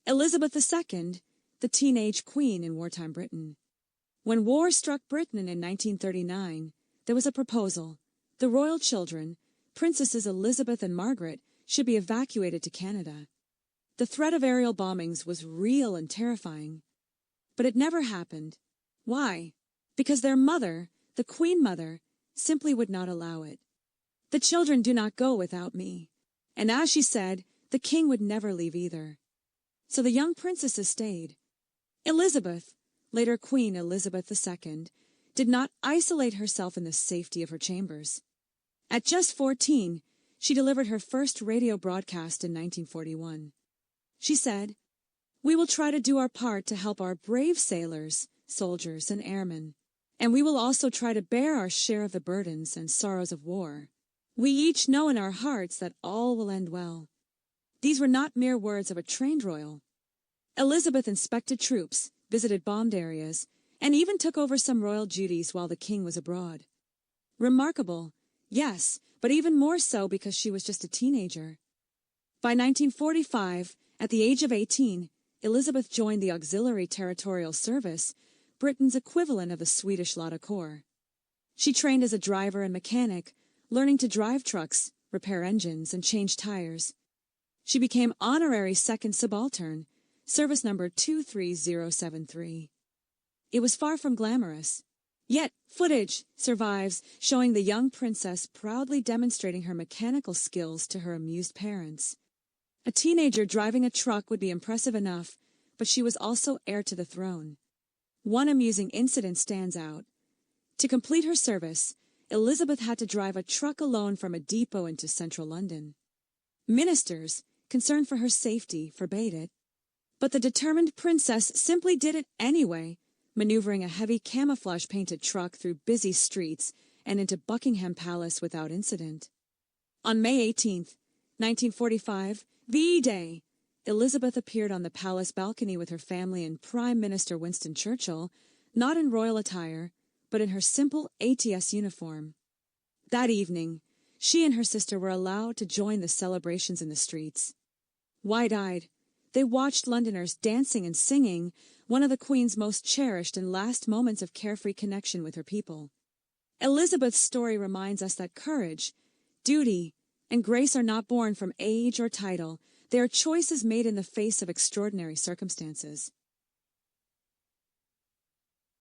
Elizabeth II, the teenage queen in wartime Britain. When war struck Britain in 1939, there was a proposal. The royal children, Princesses Elizabeth and Margaret, should be evacuated to Canada. The threat of aerial bombings was real and terrifying. But it never happened. Why? Because their mother, the Queen Mother, simply would not allow it. The children do not go without me. And as she said, the king would never leave either. So the young princesses stayed. Elizabeth, later Queen Elizabeth II, did not isolate herself in the safety of her chambers. At just 14, she delivered her first radio broadcast in 1941. She said, "We will try to do our part to help our brave sailors, soldiers, and airmen. And we will also try to bear our share of the burdens and sorrows of war. We each know in our hearts that all will end well." These were not mere words of a trained royal. Elizabeth inspected troops, visited bombed areas, and even took over some royal duties while the king was abroad. Remarkable, yes, but even more so because she was just a teenager. By 1945, at the age of 18, Elizabeth joined the Auxiliary Territorial Service, Britain's equivalent of the Swedish Lada Corps. She trained as a driver and mechanic, learning to drive trucks, repair engines, and change tires. She became honorary second subaltern, service number 23073. It was far from glamorous. Yet, footage survives showing the young princess proudly demonstrating her mechanical skills to her amused parents. A teenager driving a truck would be impressive enough, but she was also heir to the throne. One amusing incident stands out. To complete her service, Elizabeth had to drive a truck alone from a depot into central London. Ministers, concerned for her safety, forbade it. But the determined princess simply did it anyway, maneuvering a heavy camouflage-painted truck through busy streets and into Buckingham Palace without incident. On May 18, 1945, VE Day, Elizabeth appeared on the palace balcony with her family and Prime Minister Winston Churchill, not in royal attire, but in her simple ATS uniform. That evening, she and her sister were allowed to join the celebrations in the streets. Wide-eyed, they watched Londoners dancing and singing, one of the Queen's most cherished and last moments of carefree connection with her people. Elizabeth's story reminds us that courage, duty, and grace are not born from age or title. They are choices made in the face of extraordinary circumstances.